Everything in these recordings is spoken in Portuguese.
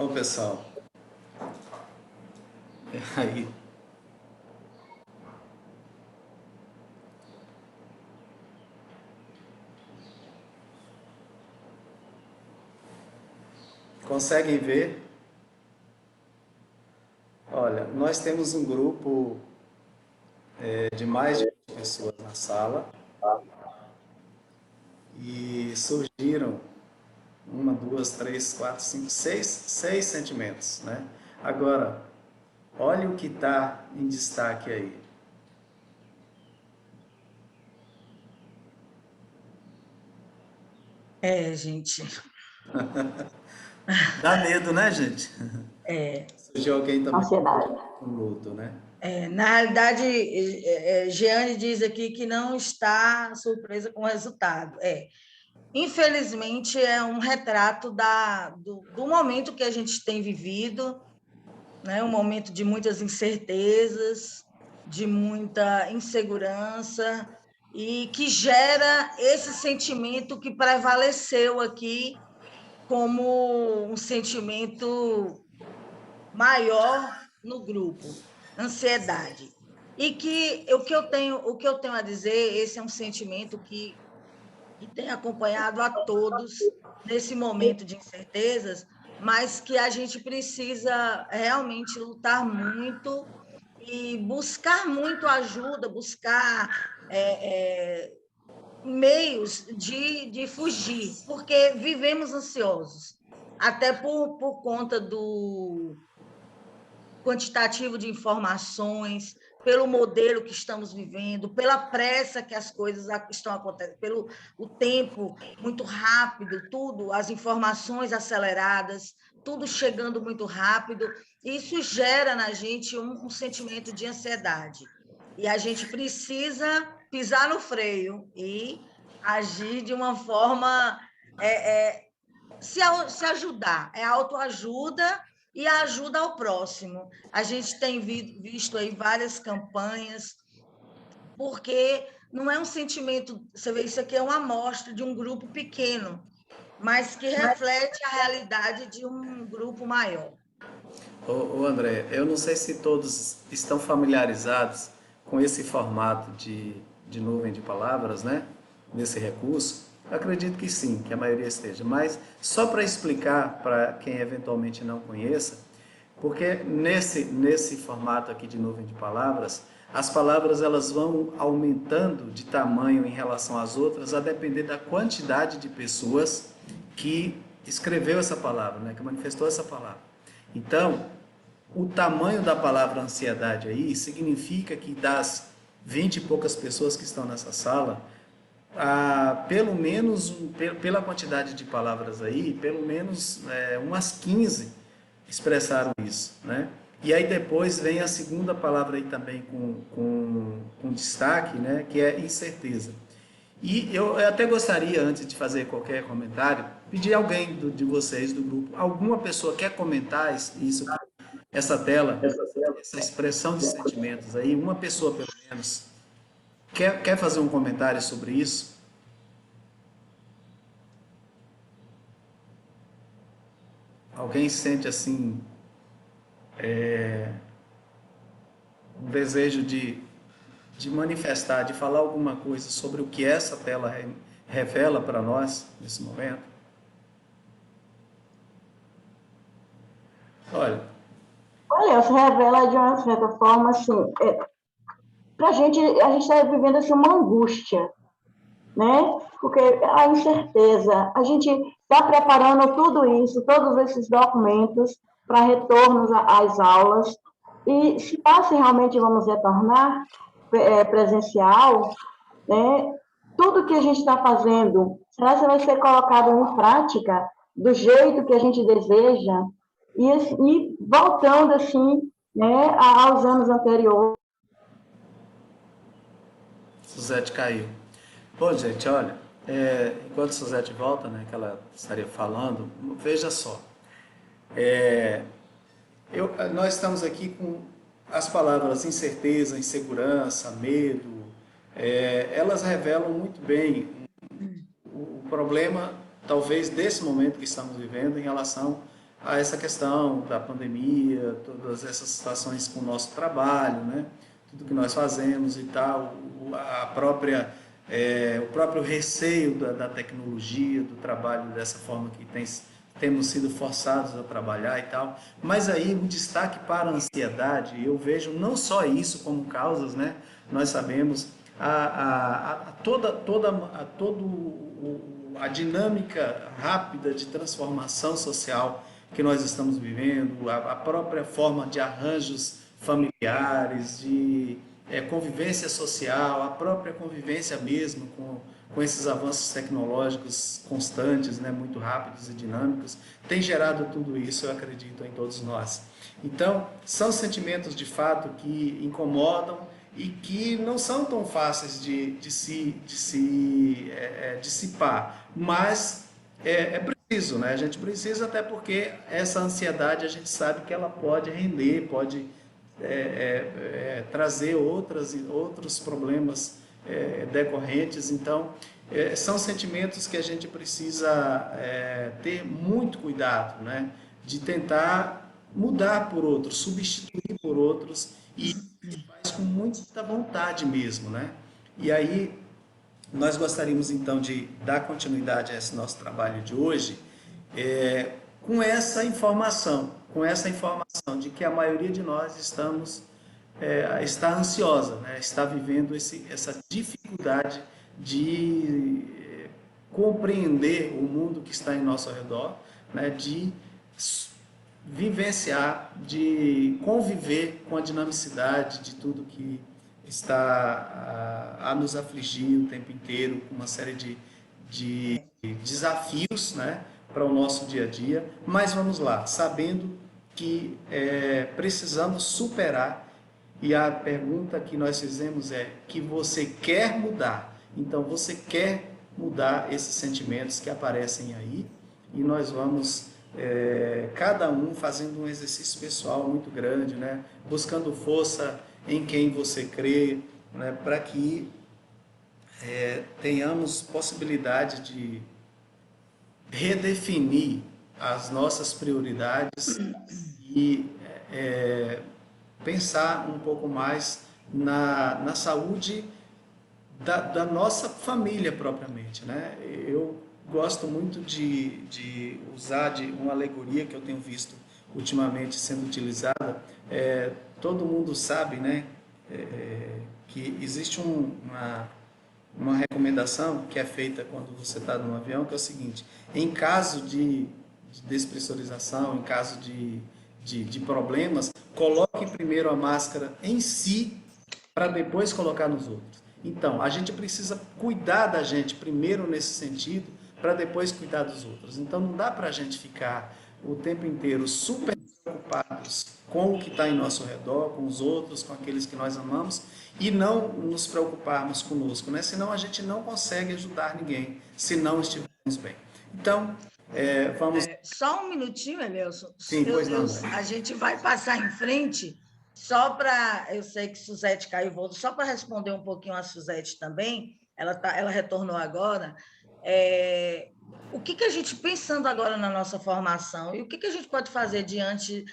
Bom, pessoal, aí, conseguem ver? Olha, nós temos um grupo de mais de 20 pessoas na sala e surgiram uma, duas, três, quatro, cinco, seis sentimentos, né? Agora, olha o que está em destaque aí. Gente, Dá medo, né, gente? é, Surgiu alguém também Ansiedade. com luto, né? na realidade, Jeane diz aqui que não está surpresa com o resultado. Infelizmente, é um retrato do momento que a gente tem vivido, né? Um momento de muitas incertezas, de muita insegurança, e que gera esse sentimento que prevaleceu aqui como um sentimento maior no grupo, ansiedade. E que o que eu tenho a dizer, esse é um sentimento que tem acompanhado a todos nesse momento de incertezas, mas que a gente precisa realmente lutar muito e buscar muito ajuda, buscar meios de fugir, porque vivemos ansiosos, até por conta do quantitativo de informações, pelo modelo que estamos vivendo, pela pressa que as coisas estão acontecendo, pelo o tempo muito rápido, tudo, as informações aceleradas, tudo chegando muito rápido, isso gera na gente um sentimento de ansiedade. E a gente precisa pisar no freio e agir de uma forma se ajudar, é autoajuda e a ajuda ao próximo. A gente tem visto aí várias campanhas, porque não é um sentimento, você vê, isso aqui é uma amostra de um grupo pequeno, mas que reflete a realidade de um grupo maior. Ô André, eu não sei se todos estão familiarizados com esse formato de nuvem de palavras, né? Nesse recurso. Eu acredito que sim, que a maioria esteja. Mas só para explicar para quem eventualmente não conheça, porque nesse formato aqui de nuvem de palavras, as palavras elas vão aumentando de tamanho em relação às outras, a depender da quantidade de pessoas que escreveu essa palavra, né? Que manifestou essa palavra. Então, o tamanho da palavra ansiedade aí significa que das 20 e poucas pessoas que estão nessa sala, pelo menos, pela quantidade de palavras aí, pelo menos umas 15 expressaram isso, né? E aí depois vem a segunda palavra aí também com destaque, né? Que é incerteza. E eu até gostaria, antes de fazer qualquer comentário, pedir a alguém de vocês, do grupo, alguma pessoa quer comentar isso, essa tela, essa expressão de sentimentos aí, uma pessoa pelo menos, quer fazer um comentário sobre isso? Alguém sente assim um desejo de manifestar, de falar alguma coisa sobre o que essa tela revela para nós nesse momento? Olha, Olha, se revela de uma certa forma, assim, para a gente está vivendo assim, uma angústia, né? Porque a incerteza, a gente está preparando tudo isso, todos esses documentos para retornos às aulas, e se realmente vamos retornar presencial, né? Tudo que a gente está fazendo, será que vai ser colocado em prática do jeito que a gente deseja? E voltando assim, né, aos anos anteriores. Suzete caiu. Bom, gente, olha, enquanto Suzete volta, né, que ela estaria falando, veja só. Nós estamos aqui com as palavras incerteza, insegurança, medo, elas revelam muito bem o problema, talvez, desse momento que estamos vivendo em relação a essa questão da pandemia, todas essas situações com o nosso trabalho, né? Tudo que nós fazemos e tal, o próprio receio da tecnologia, do trabalho dessa forma que temos sido forçados a trabalhar e tal. Mas aí o destaque para a ansiedade, eu vejo não só isso como causas, né? Nós sabemos a dinâmica rápida de transformação social que nós estamos vivendo, a própria forma de arranjos familiares, de convivência social, a própria convivência mesmo com esses avanços tecnológicos constantes, né, muito rápidos e dinâmicos, tem gerado tudo isso, eu acredito, em todos nós. Então, são sentimentos de fato que incomodam e que não são tão fáceis de se dissipar, mas é preciso, né? A gente precisa, até porque essa ansiedade a gente sabe que ela pode render, pode trazer outros problemas decorrentes. Então, são sentimentos que a gente precisa ter muito cuidado, né? De tentar mudar por outros, substituir por outros, e faz com muita vontade mesmo, né? E aí, nós gostaríamos então de dar continuidade a esse nosso trabalho de hoje, com essa informação de que a maioria de nós está ansiosa, né? Está vivendo essa dificuldade de compreender o mundo que está em nosso redor, né? De vivenciar, de conviver com a dinamicidade de tudo que está a nos afligir o tempo inteiro, com uma série de desafios, né, para o nosso dia a dia. Mas vamos lá, sabendo que precisamos superar, e a pergunta que nós fizemos é que você quer mudar. Então, você quer mudar esses sentimentos que aparecem aí, e nós vamos cada um fazendo um exercício pessoal muito grande, né? Buscando força em quem você crê, né? Para que tenhamos possibilidade de redefinir as nossas prioridades e pensar um pouco mais na saúde da nossa família propriamente, né? Eu gosto muito de usar uma alegoria que eu tenho visto ultimamente sendo utilizada. Todo mundo sabe, né, que existe uma recomendação que é feita quando você está num avião, que é o seguinte: em caso de despressurização, em caso de problemas, coloque primeiro a máscara em si para depois colocar nos outros. Então, a gente precisa cuidar da gente primeiro nesse sentido, para depois cuidar dos outros. Então, não dá para a gente ficar o tempo inteiro super preocupados com o que está em nosso redor, com os outros, com aqueles que nós amamos, e não nos preocuparmos conosco, né? Senão a gente não consegue ajudar ninguém, se não estivermos bem. Então, vamos... Só um minutinho, Eleuson. Sim, pois não. A gente vai passar em frente, só para... Eu sei que Suzete caiu, só para responder um pouquinho a Suzete também, ela retornou agora. O que a gente, pensando agora na nossa formação, e o que a gente pode fazer diante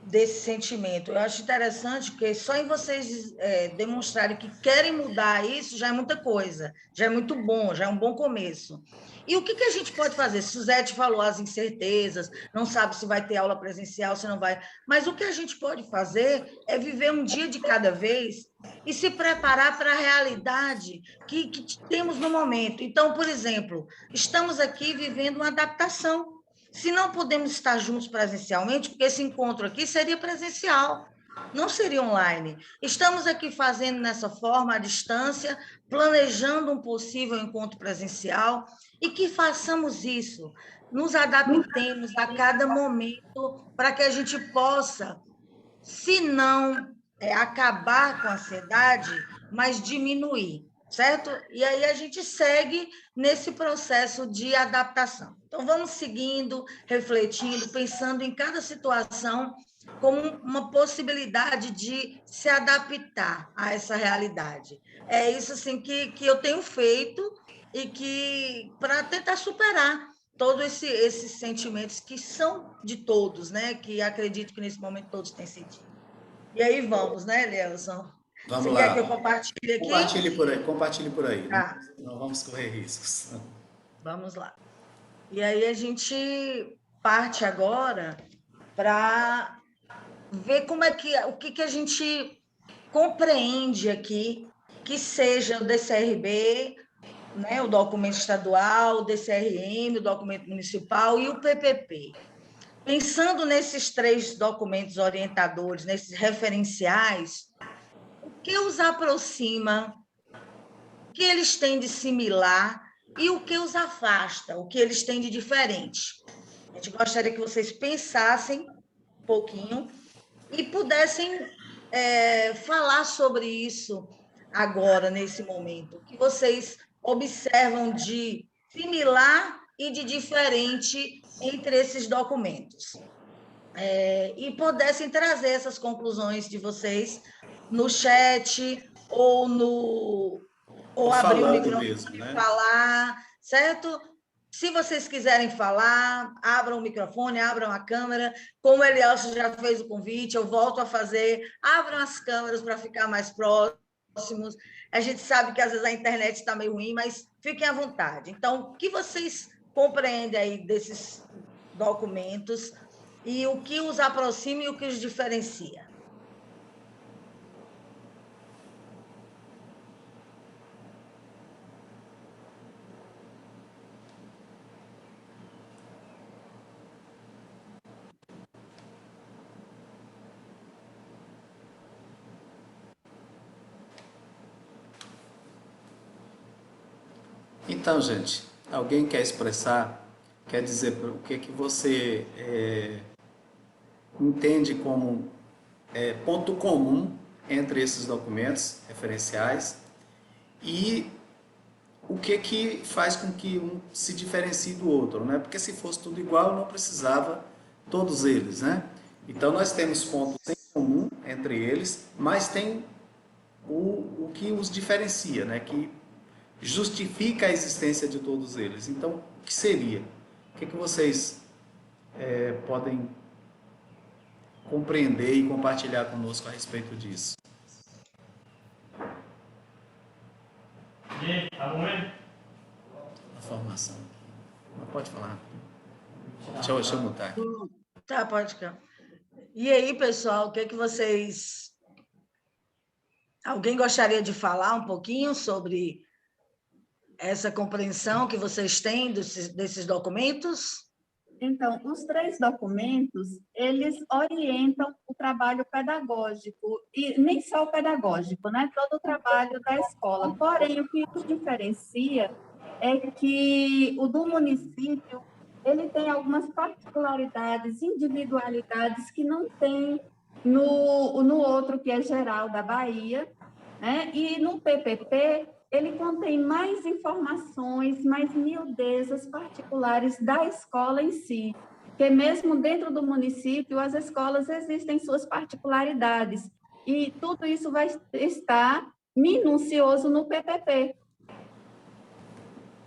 desse sentimento? Eu acho interessante, porque só em vocês demonstrarem que querem mudar isso já é muita coisa, já é muito bom, já é um bom começo. E o que a gente pode fazer? Suzete falou as incertezas, não sabe se vai ter aula presencial, se não vai, mas o que a gente pode fazer é viver um dia de cada vez e se preparar para a realidade que temos no momento. Então, por exemplo, estamos aqui vivendo uma adaptação. Se não podemos estar juntos presencialmente, porque esse encontro aqui seria presencial, não seria online. Estamos aqui fazendo nessa forma, à distância, planejando um possível encontro presencial, e que façamos isso, nos adaptemos a cada momento para que a gente possa, se não acabar com a ansiedade, mas diminuir, certo? E aí a gente segue nesse processo de adaptação. Então, vamos seguindo, refletindo, pensando em cada situação como uma possibilidade de se adaptar a essa realidade. É isso assim, que eu tenho feito e que para tentar superar todos esses sentimentos que são de todos, né? Que acredito que nesse momento todos têm sentido. E aí vamos, né, Elielson? Vamos Você lá. quer que eu compartilhe aqui? Compartilhe por aí. Tá. Não vamos correr riscos. Vamos lá. E aí a gente parte agora para ver o que a gente compreende aqui que seja o DCRB, né, o documento estadual, o DCRM, o documento municipal e o PPP. Pensando nesses 3 documentos orientadores, nesses referenciais, o que os aproxima, o que eles têm de similar e o que os afasta, o que eles têm de diferente. A gente gostaria que vocês pensassem um pouquinho e pudessem falar sobre isso agora, nesse momento. O que vocês observam de similar e de diferente entre esses documentos. E pudessem trazer essas conclusões de vocês no chat ou abrir o microfone mesmo, né? e falar, certo? Se vocês quiserem falar, abram o microfone, abram a câmera. Como o Elielson já fez o convite, eu volto a fazer. Abram as câmeras para ficar mais próximos. A gente sabe que às vezes a internet está meio ruim, mas fiquem à vontade. Então, o que vocês compreendem aí desses documentos e o que os aproxima e o que os diferencia? Então, gente, alguém quer expressar, quer dizer o que você entende como ponto comum entre esses documentos referenciais e o que faz com que um se diferencie do outro, né? Porque se fosse tudo igual, não precisava todos eles, né? Então, nós temos pontos em comum entre eles, mas tem o que os diferencia, né? Que justifica a existência de todos eles. Então, o que seria? O que vocês podem compreender e compartilhar conosco a respeito disso? A formação. Não pode falar. Deixa eu mutar aqui. Tá, pode ficar. E aí, pessoal, o que vocês... Alguém gostaria de falar um pouquinho sobre essa compreensão que vocês têm desses documentos? Então, os 3 documentos, eles orientam o trabalho pedagógico, e nem só o pedagógico, né? Todo o trabalho da escola. Porém, o que os diferencia é que o do município, ele tem algumas particularidades, individualidades que não tem no outro, que é geral da Bahia, né? E no PPP, ele contém mais informações, mais miudezas particulares da escola em si, porque mesmo dentro do município, as escolas existem suas particularidades, e tudo isso vai estar minucioso no PPP.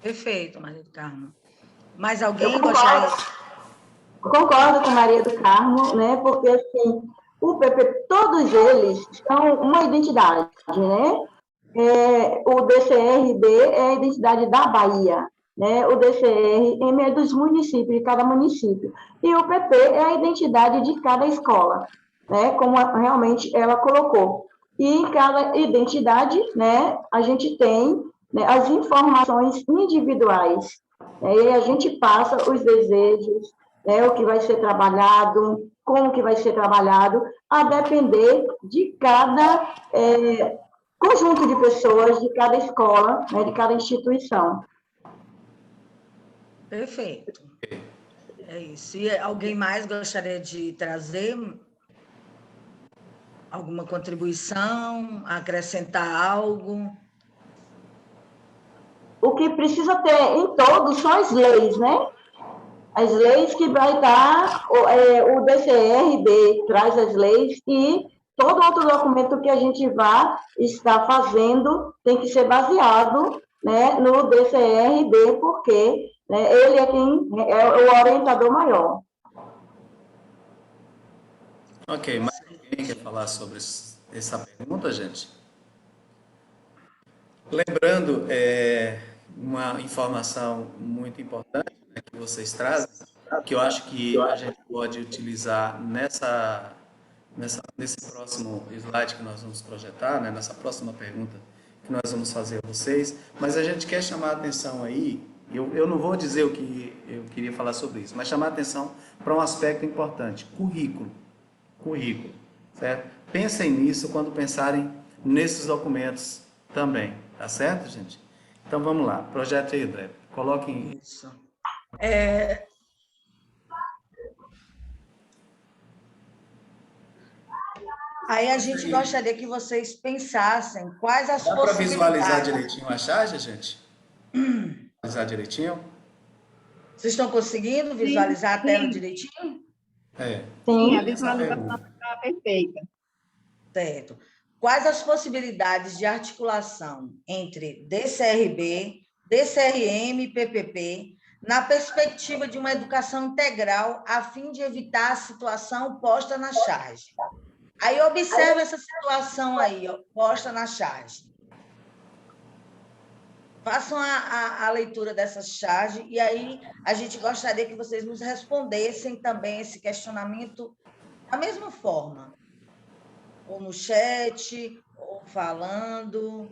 Perfeito, Maria do Carmo. Mais alguém gostaria? Concordo com Maria do Carmo, né? Porque assim, o PP, todos eles são uma identidade, né? O DCRB é a identidade da Bahia, né? O DCRM é dos municípios, de cada município. E o PP é a identidade de cada escola, né? Como realmente ela colocou. E em cada identidade, né, a gente tem, né, as informações individuais, né? E a gente passa os desejos, né, o que vai ser trabalhado, como que vai ser trabalhado, a depender de cada conjunto de pessoas, de cada escola, né, de cada instituição. Perfeito. É isso. E alguém mais gostaria de trazer alguma contribuição, acrescentar algo? O que precisa ter em todos são as leis, né? As leis que vai estar, o DCRB traz as leis e todo outro documento que a gente vai estar fazendo tem que ser baseado né, no DCRD, porque, né, ele é quem é o orientador maior. Ok, mais alguém quer falar sobre essa pergunta, gente? Lembrando, uma informação muito importante, né, que vocês trazem, que eu acho que a gente pode utilizar nesse próximo slide que nós vamos projetar, né, nessa próxima pergunta que nós vamos fazer a vocês, mas a gente quer chamar a atenção aí, eu não vou dizer o que eu queria falar sobre isso, mas chamar a atenção para um aspecto importante, currículo. Currículo, certo? Pensem nisso quando pensarem nesses documentos também, tá certo, gente? Então vamos lá, projeto aí, André. Coloquem. Isso. Aí a gente gostaria que vocês pensassem quais as Dá para visualizar possibilidades. direitinho a charge, gente? Visualizar direitinho? Vocês estão conseguindo visualizar a tela sim. direitinho? É. Sim, a Sim, visualização está perfeita. Certo. Quais as possibilidades de articulação entre DCRB, DCRM e PPP na perspectiva de uma educação integral a fim de evitar a situação posta na charge? Aí observe essa situação aí, ó, posta na charge. Façam a leitura dessa charge e aí a gente gostaria que vocês nos respondessem também esse questionamento da mesma forma, ou no chat, ou falando.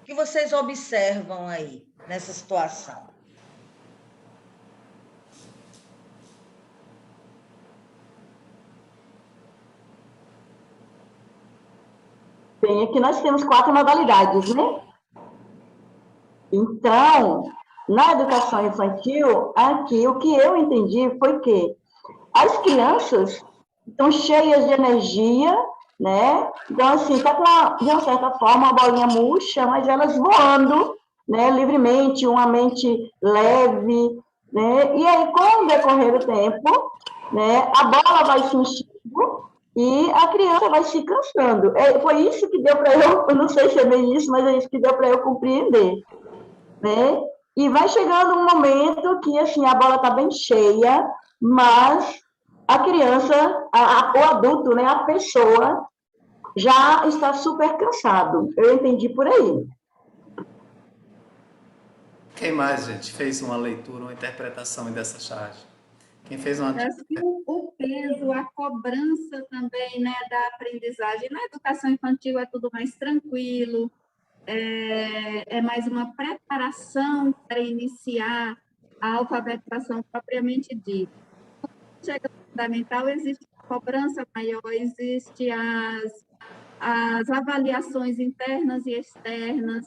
O que vocês observam aí nessa situação? bem, aqui nós temos 4 modalidades, né? Então, na educação infantil, aqui o que eu entendi foi que as crianças estão cheias de energia, né? Então, assim, tá com, de uma certa forma, uma bolinha murcha, mas elas voando, né, livremente, uma mente leve, né? E aí, com o decorrer do tempo, né, a bola vai se enchendo e a criança vai se cansando. Foi isso que deu para eu não sei se é bem isso, mas é isso que deu para eu compreender, né? E vai chegando um momento que, assim, a bola está bem cheia, mas a criança, o adulto, né, a pessoa, já está super cansado. Eu entendi por aí. Quem mais, gente, fez uma leitura, uma interpretação dessa charge? Quem fez uma... Acho que o peso, a cobrança também, né, da aprendizagem. Na educação infantil é tudo mais tranquilo, é mais uma preparação para iniciar a alfabetização propriamente dita. Quando chega no fundamental, existe cobrança maior, existe as avaliações internas e externas,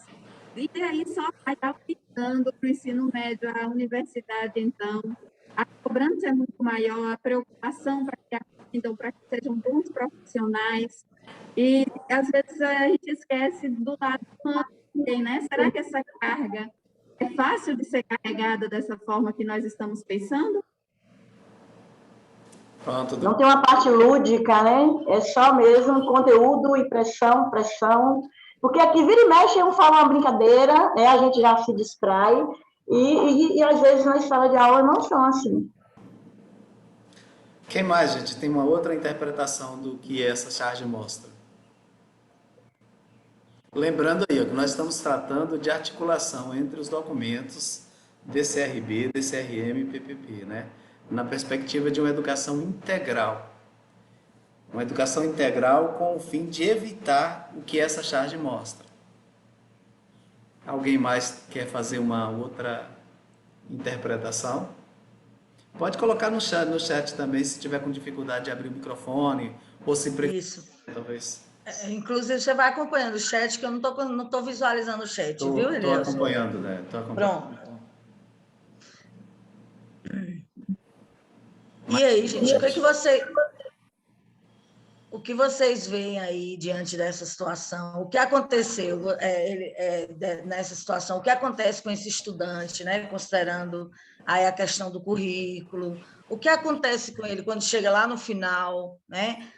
e aí só vai aplicando para o ensino médio, a universidade, então, a cobrança é muito maior, a preocupação para que aprendam, para que sejam bons profissionais, e às vezes a gente esquece do lado humano também, né? Será que essa carga é fácil de ser carregada dessa forma que nós estamos pensando? Pronto, Não tem uma parte lúdica, né? É só mesmo conteúdo e pressão, pressão. Porque aqui vira e mexe, um fala uma brincadeira, né? A gente já se distrai. E às vezes nas salas de aula não são assim. Quem mais, gente? Tem uma outra interpretação do que essa charge mostra. Lembrando aí, ó, que nós estamos tratando de articulação entre os documentos DCRB, DCRM e PPP, né? Na perspectiva de uma educação integral. Uma educação integral com o fim de evitar o que essa charge mostra. Alguém mais quer fazer uma outra interpretação? Pode colocar no chat também, se tiver com dificuldade de abrir o microfone, ou se preferir, Isso. talvez. Inclusive, você vai acompanhando o chat, que eu não estou visualizando o chat, viu, Estou Elias? acompanhando, né? Tô acompanhando. Pronto. E aí, gente, o que vocês veem aí diante dessa situação? O que aconteceu nessa situação? O que acontece com esse estudante, né? Considerando aí a questão do currículo? O que acontece com ele quando chega lá no final, né?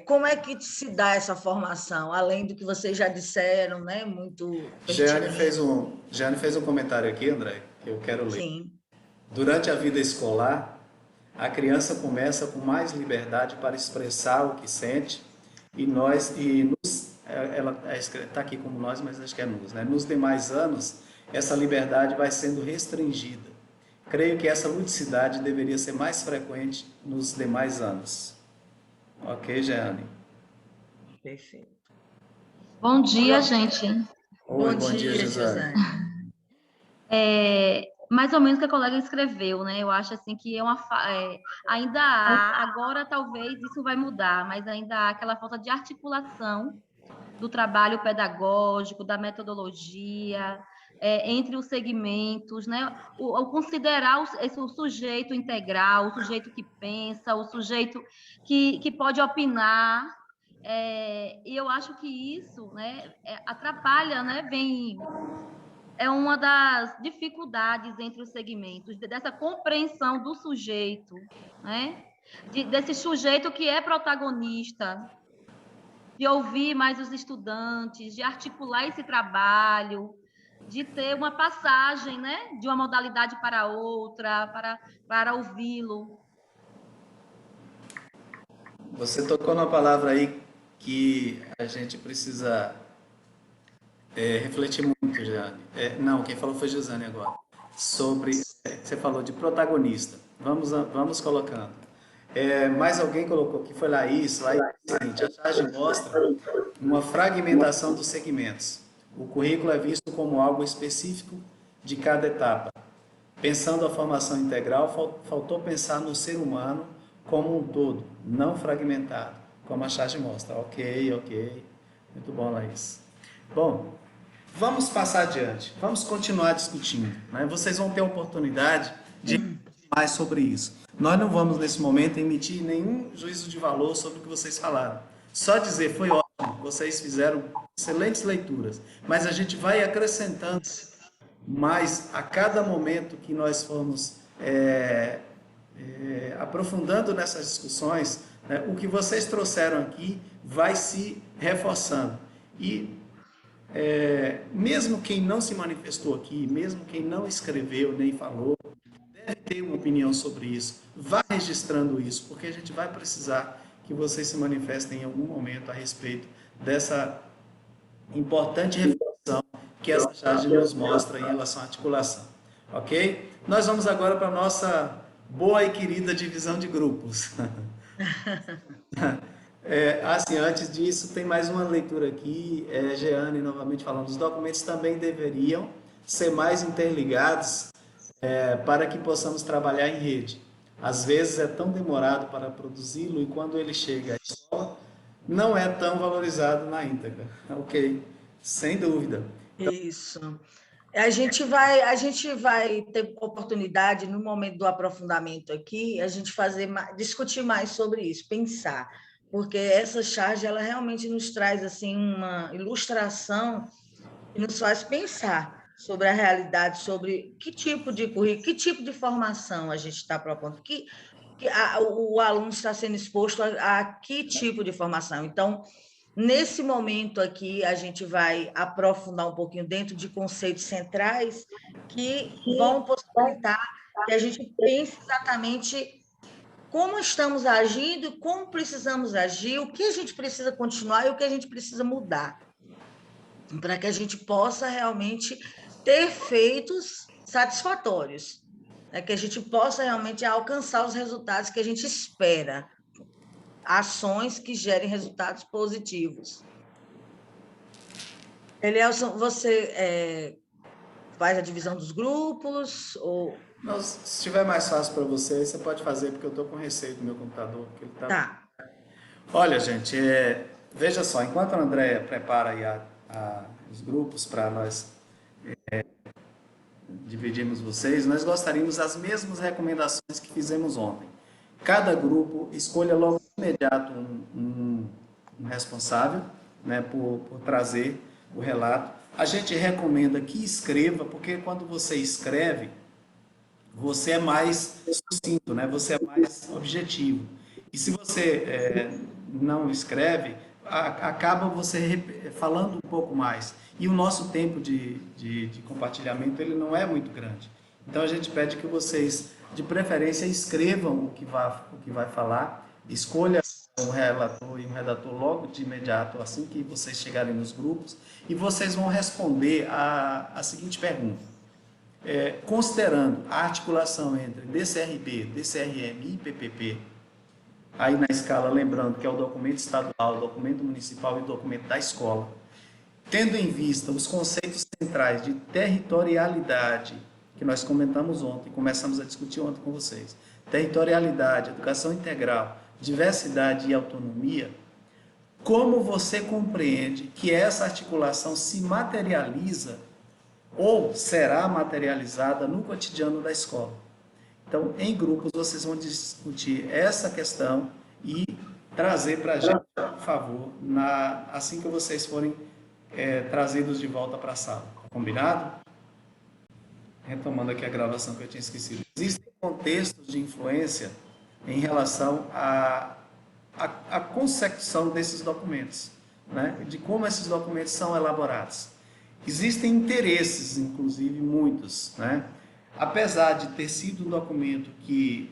Como é que se dá essa formação, além do que vocês já disseram, né? Muito Jeane pertinente. fez um comentário aqui, André, que eu quero ler. Sim, Durante a vida escolar, a criança começa com mais liberdade para expressar o que sente ela está aqui como nós, mas acho que é nos, né? Nos demais anos, essa liberdade vai sendo restringida. Creio que essa ludicidade deveria ser mais frequente nos demais anos. Ok, Jeane? perfeito. Bom dia, gente. Oi, bom dia, dia, Gisane. Josane. Mais ou menos o que a colega escreveu, né? Eu acho assim que ainda há, agora talvez isso vai mudar, mas ainda há aquela falta de articulação do trabalho pedagógico, da metodologia, entre os segmentos, né? O considerar o sujeito integral, o sujeito que pensa, o sujeito que pode opinar. E eu acho que isso, né, atrapalha, né? É uma das dificuldades entre os segmentos, dessa compreensão do sujeito, né? Desse sujeito que é protagonista, de ouvir mais os estudantes, de articular esse trabalho, de ter uma passagem, né, de uma modalidade para outra, para ouvi-lo. Você tocou numa palavra aí que a gente precisa refletir muito, Jeane. Não, quem falou foi Gisane agora. Você falou de protagonista. Vamos colocando. Mais alguém colocou que foi Laís. Laís é o seguinte, a charge mostra uma fragmentação dos segmentos. O currículo é visto como algo específico de cada etapa. Pensando a formação integral, faltou pensar no ser humano como um todo, não fragmentado, como a charge mostra. Ok. Muito bom, Laís. Bom, vamos passar adiante, vamos continuar discutindo, né? Vocês vão ter a oportunidade de mais sobre isso. Nós não vamos, nesse momento, emitir nenhum juízo de valor sobre o que vocês falaram. Só dizer, foi ótimo, vocês fizeram excelentes leituras, mas a gente vai acrescentando mais a cada momento que nós formos aprofundando nessas discussões, né, o que vocês trouxeram aqui vai se reforçando. E mesmo quem não se manifestou aqui, mesmo quem não escreveu nem falou, deve ter uma opinião sobre isso. Vá registrando isso, porque a gente vai precisar que vocês se manifestem em algum momento a respeito dessa importante reflexão que essa charge nos mostra em relação à articulação. Ok? Nós vamos agora para a nossa boa e querida divisão de grupos. Assim, antes disso, tem mais uma leitura aqui, Jeane novamente falando, os documentos também deveriam ser mais interligados para que possamos trabalhar em rede. Às vezes é tão demorado para produzi-lo e quando ele chega à escola, não é tão valorizado na íntegra. Ok, sem dúvida. Isso. A gente vai ter oportunidade, no momento do aprofundamento aqui, a gente discutir mais sobre isso, pensar, porque essa charge ela realmente nos traz assim uma ilustração e nos faz pensar sobre a realidade, sobre que tipo de currículo, que tipo de formação a gente está propondo, o aluno está sendo exposto a que tipo de formação. Então, nesse momento aqui, a gente vai aprofundar um pouquinho dentro de conceitos centrais que vão possibilitar que a gente pense exatamente como estamos agindo, como precisamos agir, o que a gente precisa continuar e o que a gente precisa mudar, para que a gente possa realmente ter feitos satisfatórios, né? Que a gente possa realmente alcançar os resultados que a gente espera, ações que gerem resultados positivos. Elielson, você faz a divisão dos grupos? Se estiver mais fácil para você, você pode fazer, porque eu estou com receio do meu computador. Que ele Tá. Olha, gente, veja só, enquanto a Andréia prepara aí os grupos para nós dividirmos vocês, nós gostaríamos as mesmas recomendações que fizemos ontem. Cada grupo escolha logo de imediato um responsável, né, por trazer o relato. A gente recomenda que escreva, porque quando você escreve, você é mais sucinto, né? Você é mais objetivo. E se você não escreve, acaba você falando um pouco mais. E o nosso tempo de compartilhamento ele não é muito grande. Então a gente pede que vocês, de preferência, escrevam o que vai falar, escolha um relator e um redator logo de imediato, assim que vocês chegarem nos grupos, e vocês vão responder a seguinte pergunta. Considerando a articulação entre DCRB, DCRM e PPP, aí na escala, lembrando que é o documento estadual, o documento municipal e o documento da escola, tendo em vista os conceitos centrais de territorialidade, que nós comentamos ontem, começamos a discutir ontem com vocês, territorialidade, educação integral, diversidade e autonomia, como você compreende que essa articulação se materializa ou será materializada no cotidiano da escola? Então, em grupos, vocês vão discutir essa questão e trazer para a gente, por favor, assim que vocês forem trazidos de volta para a sala. Combinado? Retomando aqui a gravação que eu tinha esquecido. Existem contextos de influência em relação à concepção desses documentos, né? De como esses documentos são elaborados. Existem interesses, inclusive muitos, né? Apesar de ter sido um documento que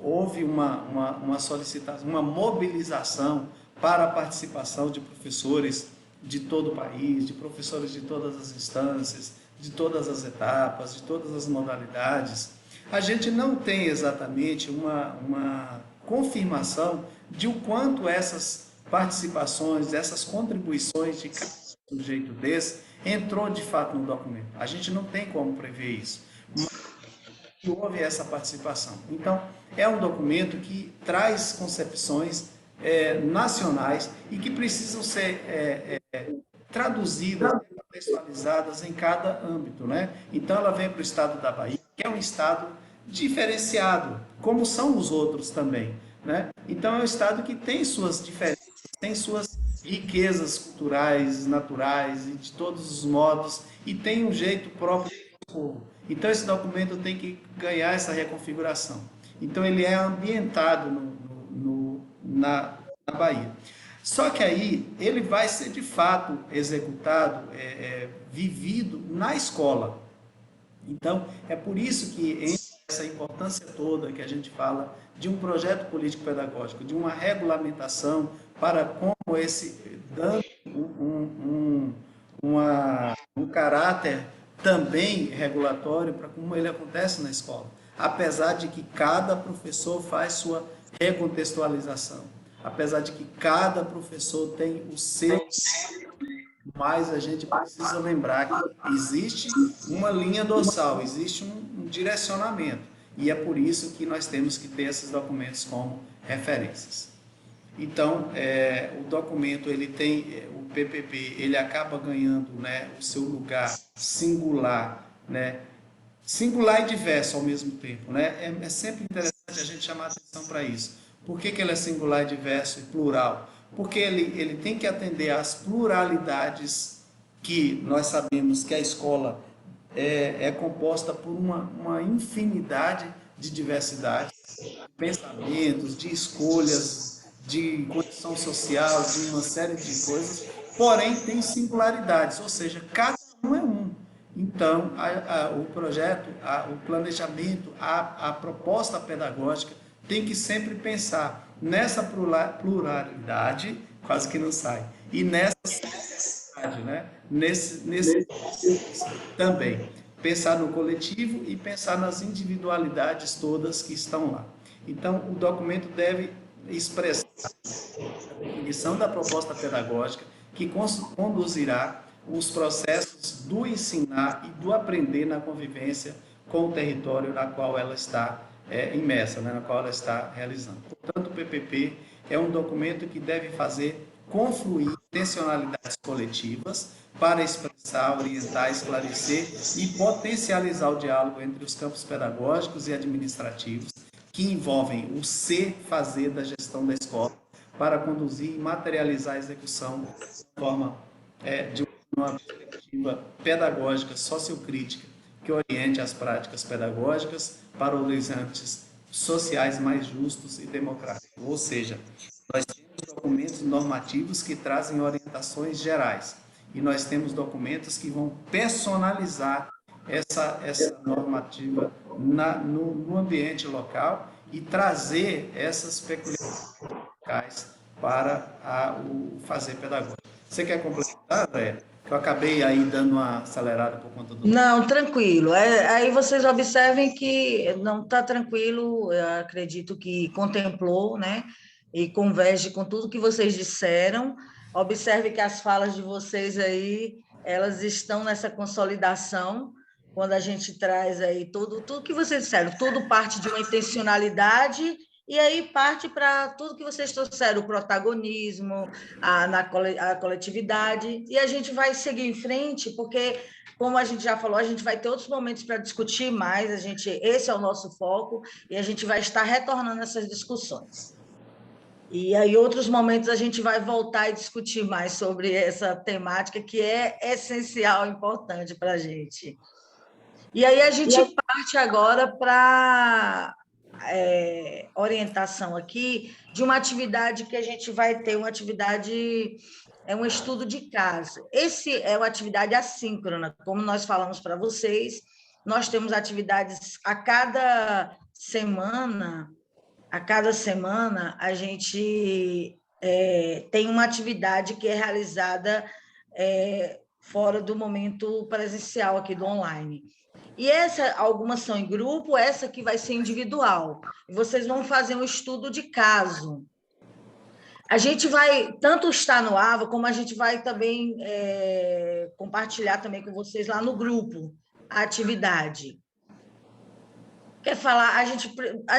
houve uma solicitação, uma mobilização para a participação de professores de todo o país, de professores de todas as instâncias, de todas as etapas, de todas as modalidades, a gente não tem exatamente uma confirmação de o quanto essas participações, essas contribuições de cada sujeito desse entrou de fato no documento. A gente não tem como prever isso, mas houve essa participação. Então, é um documento que traz concepções nacionais e que precisam ser traduzidas, contextualizadas em cada âmbito, né? Então, ela vem para o estado da Bahia, que é um estado diferenciado, como são os outros também, né? Então, é um estado que tem suas diferenças, tem suas riquezas culturais, naturais e de todos os modos, e tem um jeito próprio do povo. Então, esse documento tem que ganhar essa reconfiguração. Então, ele é ambientado na Bahia. Só que aí, ele vai ser, de fato, executado, vivido na escola. Então, é por isso que essa importância toda que a gente fala de um projeto político-pedagógico, de uma regulamentação para como dando um caráter também regulatório para como ele acontece na escola. Apesar de que cada professor faz sua recontextualização, apesar de que cada professor tem o seu, mas a gente precisa lembrar que existe uma linha dorsal, existe um direcionamento, e é por isso que nós temos que ter esses documentos como referências. Então, o documento, ele tem, o PPP, ele acaba ganhando, né, o seu lugar singular, né, singular e diverso ao mesmo tempo, né? É sempre interessante a gente chamar a atenção para isso. Por que ele é singular, diverso e plural? Porque ele tem que atender às pluralidades que nós sabemos que a escola é composta por uma infinidade de diversidades, de pensamentos, de escolhas, de condição social, de uma série de coisas, porém tem singularidades, ou seja, cada um é um. Então, o projeto, o planejamento, a proposta pedagógica tem que sempre pensar nessa pluralidade, quase que não sai, e nessa diversidade, né? Nesse também. Pensar no coletivo e pensar nas individualidades todas que estão lá. Então, o documento deve expressar a definição da proposta pedagógica que conduzirá os processos do ensinar e do aprender na convivência com o território na qual ela está imersa, né, na qual ela está realizando. Portanto, o PPP é um documento que deve fazer confluir intencionalidades coletivas para expressar, orientar, esclarecer e potencializar o diálogo entre os campos pedagógicos e administrativos que envolvem o ser, fazer da gestão da escola para conduzir e materializar a execução de forma de uma perspectiva pedagógica, sociocrítica, que oriente as práticas pedagógicas para horizontes sociais mais justos e democráticos. Ou seja, nós temos documentos normativos que trazem orientações gerais. E nós temos documentos que vão personalizar essa normativa no ambiente local e trazer essas peculiaridades locais para o fazer pedagógico. Você quer complementar, André? Que eu acabei aí dando uma acelerada por conta do... Não, tranquilo. Aí vocês observem que não está tranquilo, eu acredito que contemplou, né? E converge com tudo que vocês disseram. Observe que as falas de vocês aí, elas estão nessa consolidação, quando a gente traz aí tudo que vocês disseram, tudo parte de uma intencionalidade, e aí parte para tudo que vocês trouxeram, o protagonismo, a coletividade, e a gente vai seguir em frente, porque, como a gente já falou, a gente vai ter outros momentos para discutir mais, esse é o nosso foco, e a gente vai estar retornando essas discussões. E aí, outros momentos, a gente vai voltar e discutir mais sobre essa temática, que é essencial, importante para a gente. E aí, a gente parte agora para orientação aqui de uma atividade que a gente vai ter, um estudo de caso. Esse é uma atividade assíncrona, como nós falamos para vocês, nós temos atividades a cada semana a gente tem uma atividade que é realizada fora do momento presencial aqui do online. E algumas são em grupo, essa que vai ser individual. Vocês vão fazer um estudo de caso. A gente vai tanto estar no AVA, como a gente vai também compartilhar também com vocês lá no grupo a atividade. Quer falar? A gente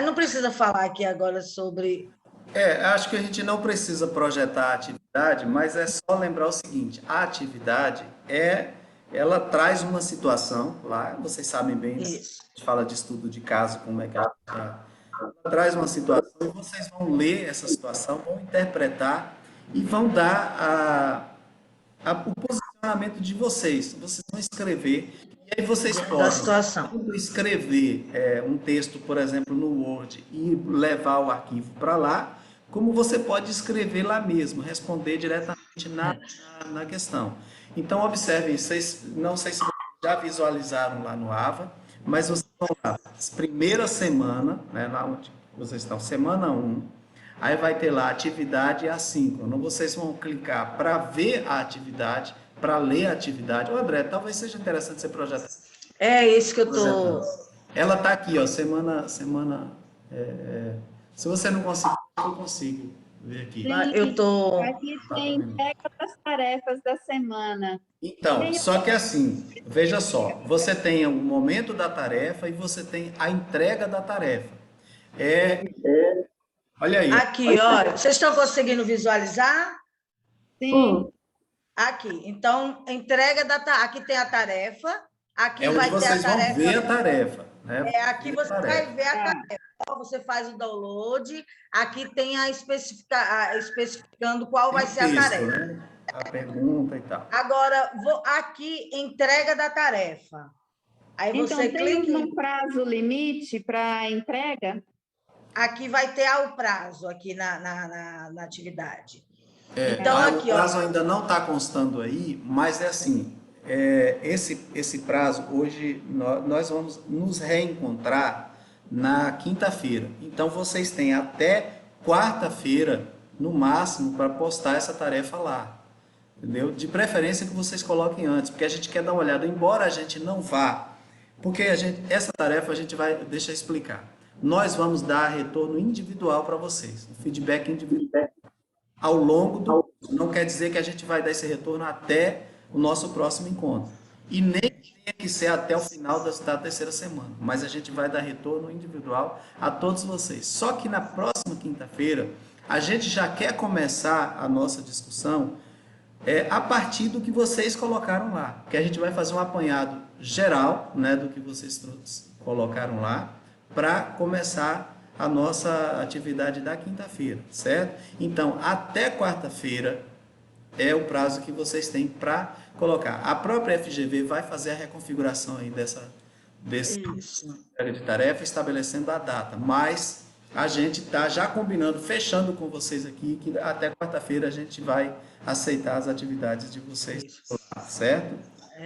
não precisa falar aqui agora sobre... acho que a gente não precisa projetar a atividade, mas é só lembrar o seguinte, a atividade ela traz uma situação lá, vocês sabem bem, a gente fala de estudo de caso, como é que ela traz uma situação e vocês vão ler essa situação, vão interpretar e vão dar o posicionamento de vocês. Vocês vão escrever e aí vocês podem escrever um texto, por exemplo, no Word e levar o arquivo para lá, como você pode escrever lá mesmo, responder diretamente na questão. Então, observem, não sei se vocês já visualizaram lá no AVA, mas vocês vão lá, primeira semana, né, lá onde vocês estão, semana 1, aí vai ter lá atividade assíncrona. Vocês vão clicar para ver a atividade, para ler a atividade. Ô, André, talvez seja interessante você projetar. É isso que eu estou... Ela está aqui, ó, semana... Se você não conseguir, eu consigo ver aqui. Aqui tem entrega das tarefas da semana. Então, só que assim, veja só, você tem o momento da tarefa e você tem a entrega da tarefa. Olha aí. Aqui, olha, vocês estão conseguindo visualizar? Sim. Aqui, então, entrega aqui tem a tarefa, aqui vai ter a tarefa. Vocês vão ver a tarefa. Né? Aqui você vai ver a tarefa. Você faz o download, aqui tem especificando qual vai ser a tarefa. Né? A pergunta e tal. Agora, aqui, entrega da tarefa. Aí você clica... Tem um prazo limite para entrega? Aqui vai ter o prazo, aqui na atividade. Então, aqui, o prazo ainda não está constando aí, mas é assim, esse prazo, hoje, nós vamos nos reencontrar na quinta-feira. Então, vocês têm até quarta-feira, no máximo, para postar essa tarefa lá. Entendeu? De preferência que vocês coloquem antes, porque a gente quer dar uma olhada, embora a gente não vá, porque essa tarefa a gente vai, deixa eu explicar. Nós vamos dar retorno individual para vocês, um feedback individual ao longo do curso. Não quer dizer que a gente vai dar esse retorno até o nosso próximo encontro. E nem tem que ser até o final da terceira semana, mas a gente vai dar retorno individual a todos vocês. Só que na próxima quinta-feira, a gente já quer começar a nossa discussão a partir do que vocês colocaram lá, que a gente vai fazer um apanhado geral, né, do que vocês colocaram lá, para começar a nossa atividade da quinta-feira, certo? Então, até quarta-feira é o prazo que vocês têm para colocar. A própria FGV vai fazer a reconfiguração aí desse entrega de tarefa, estabelecendo a data, mas a gente está já combinando, fechando com vocês aqui, que até quarta-feira a gente vai aceitar as atividades de vocês, Isso. certo?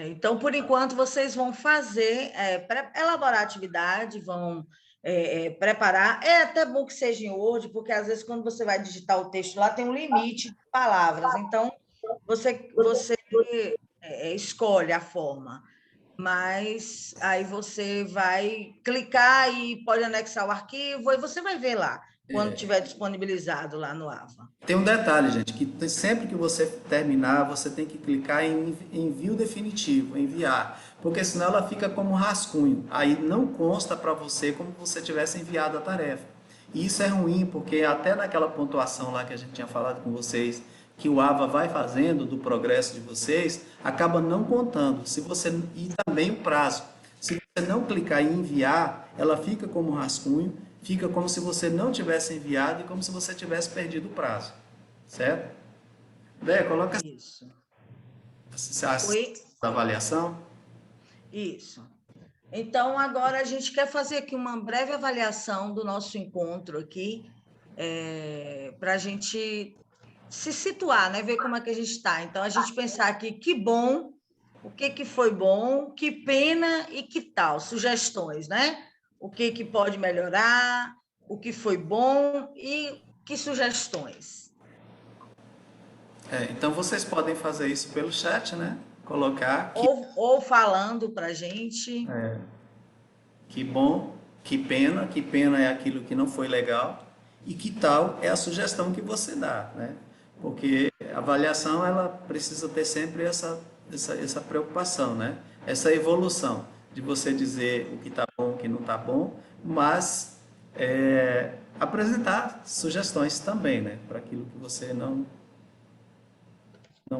Então, por enquanto, vocês vão fazer, elaborar a atividade, vão preparar. É até bom que seja em Word, porque às vezes quando você vai digitar o texto lá, tem um limite de palavras. Então, você escolhe a forma. Mas aí você vai clicar e pode anexar o arquivo, e você vai ver lá, quando tiver disponibilizado lá no AVA. Tem um detalhe, gente, que sempre que você terminar, você tem que clicar em envio definitivo, enviar, porque senão ela fica como rascunho. Aí não consta para você como se você tivesse enviado a tarefa. E isso é ruim, porque até naquela pontuação lá que a gente tinha falado com vocês, que o AVA vai fazendo do progresso de vocês, acaba não contando. E também o prazo. Se você não clicar em enviar, ela fica como rascunho, fica como se você não tivesse enviado e como se você tivesse perdido o prazo. Certo? Bé, coloca Isso. a avaliação. Isso. Então, agora a gente quer fazer aqui uma breve avaliação do nosso encontro aqui, para a gente se situar, né? Ver como é que a gente está. Então, a gente pensar aqui, que bom, o que foi bom, que pena e que tal, sugestões, né? O que pode melhorar, o que foi bom e que sugestões. Então, vocês podem fazer isso pelo chat, né? Colocar Ou falando para a gente. que bom, que pena é aquilo que não foi legal, e que tal é a sugestão que você dá, né? Porque a avaliação, ela precisa ter sempre essa preocupação, né? Essa evolução de você dizer o que está bom, o que não está bom, mas apresentar sugestões também, né? Para aquilo que você não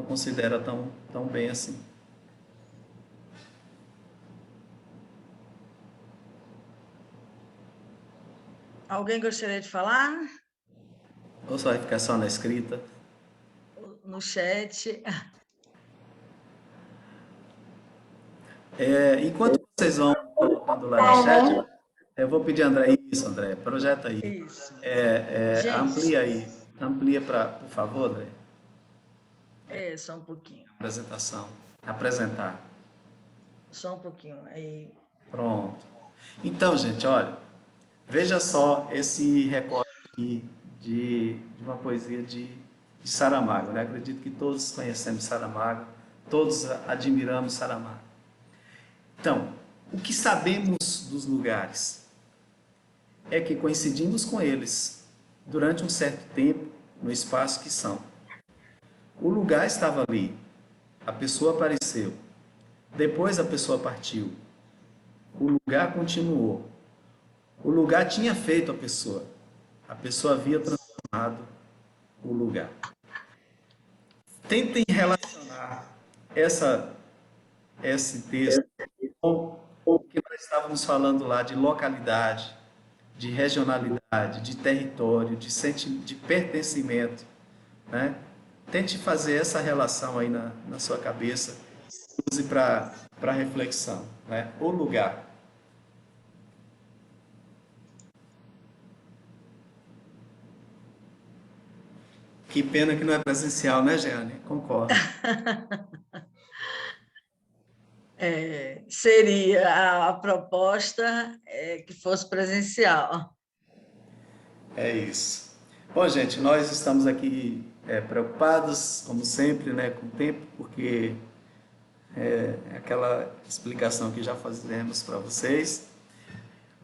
considera tão bem assim. Alguém gostaria de falar? Ou só vai ficar só na escrita? No chat. Enquanto vocês vão colocando lá no chat, eu vou pedir, André, André, projeta aí. Isso. Amplia aí. Amplia, por favor, André. Só um pouquinho. Apresentar. Só um pouquinho. Aí. Pronto. Então, gente, olha, veja só esse recorte aqui de uma poesia de Saramago, né? Acredito que todos conhecemos Saramago, todos admiramos Saramago. Então, o que sabemos dos lugares é que coincidimos com eles durante um certo tempo no espaço que são. O lugar estava ali, a pessoa apareceu, depois a pessoa partiu, o lugar continuou. O lugar tinha feito a pessoa havia transformado o lugar. Tentem relacionar esse texto com o que nós estávamos falando lá de localidade, de regionalidade, de território, de pertencimento, né? Tente fazer essa relação aí na sua cabeça, use para reflexão, né? O lugar. Que pena que não é presencial, né, Jeane? Concordo. Seria a proposta que fosse presencial. É isso. Bom, gente, nós estamos aqui preocupados, como sempre, né, com o tempo, porque é aquela explicação que já fizemos para vocês.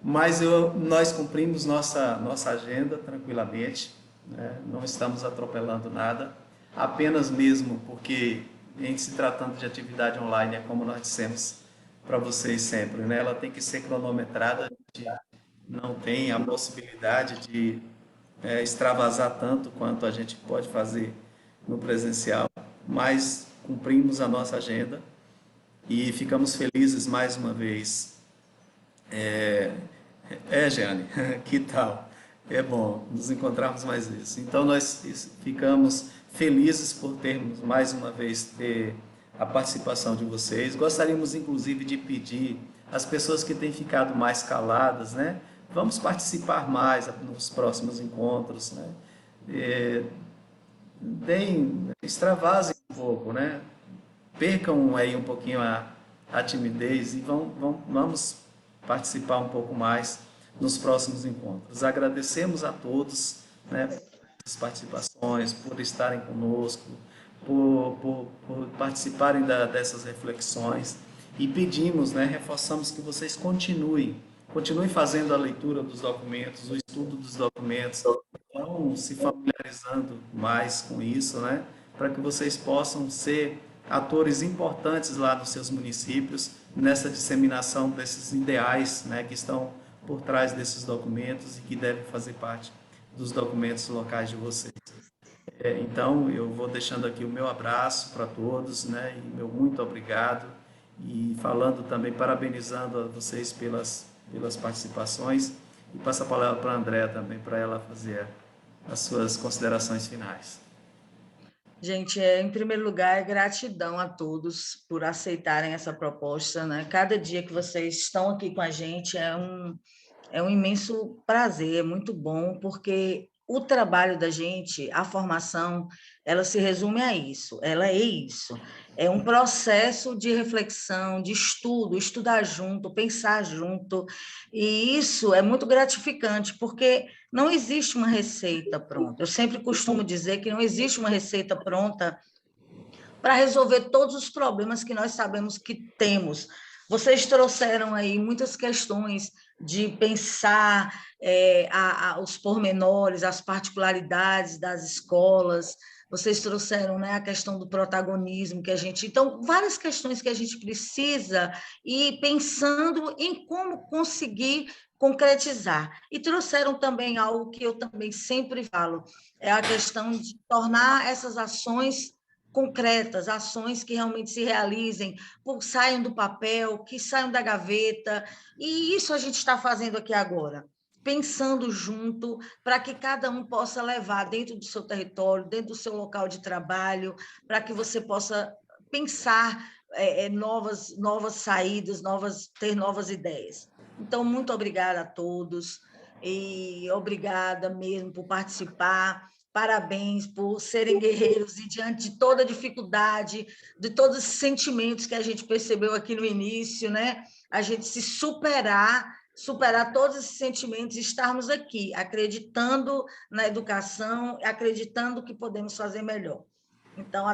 Mas nós cumprimos nossa agenda tranquilamente, né? Não estamos atropelando nada, apenas mesmo porque, em se tratando de atividade online, é como nós dissemos para vocês sempre, né? Ela tem que ser cronometrada, a gente não tem a possibilidade de extravasar tanto quanto a gente pode fazer no presencial, mas cumprimos a nossa agenda e ficamos felizes mais uma vez. Jeane, que tal? É bom nos encontrarmos mais vezes. Então, nós ficamos felizes por termos, mais uma vez, ter a participação de vocês. Gostaríamos, inclusive, de pedir às pessoas que têm ficado mais caladas, né? vamos participar mais nos próximos encontros, né? Extravasem um pouco, né? Percam aí um pouquinho a timidez e vamos participar um pouco mais nos próximos encontros. Agradecemos a todos, né, por as participações, por estarem conosco, por participarem dessas reflexões e pedimos, né, reforçamos que vocês continuem fazendo a leitura dos documentos, o estudo dos documentos, vão se familiarizando mais com isso, né, para que vocês possam ser atores importantes lá nos seus municípios, nessa disseminação desses ideais, né, que estão por trás desses documentos e que devem fazer parte dos documentos locais de vocês. Então, eu vou deixando aqui o meu abraço para todos, né, e meu muito obrigado, e falando também, parabenizando a vocês pelas participações, e passo a palavra para a Andréa também, para ela fazer as suas considerações finais. Gente, em primeiro lugar, gratidão a todos por aceitarem essa proposta, né? Cada dia que vocês estão aqui com a gente é um imenso prazer, é muito bom, porque o trabalho da gente, a formação, ela se resume a isso, ela é isso. É um processo de reflexão, de estudo, estudar junto, pensar junto, e isso é muito gratificante, porque não existe uma receita pronta. Eu sempre costumo dizer que não existe uma receita pronta para resolver todos os problemas que nós sabemos que temos. Vocês trouxeram aí muitas questões de pensar os pormenores, as particularidades das escolas. Vocês trouxeram, né, a questão do protagonismo que a gente... Então, várias questões que a gente precisa ir pensando em como conseguir concretizar. E trouxeram também algo que eu também sempre falo, é a questão de tornar essas ações concretas, ações que realmente se realizem, saiam do papel, que saiam da gaveta, e isso a gente está fazendo aqui agora, pensando junto, para que cada um possa levar dentro do seu território, dentro do seu local de trabalho, para que você possa pensar novas saídas, ter novas ideias. Então, muito obrigada a todos, e obrigada mesmo por participar. Parabéns por serem guerreiros e, diante de toda a dificuldade, de todos os sentimentos que a gente percebeu aqui no início, né? A gente se superar todos esses sentimentos e estarmos aqui, acreditando na educação, acreditando que podemos fazer melhor. Então,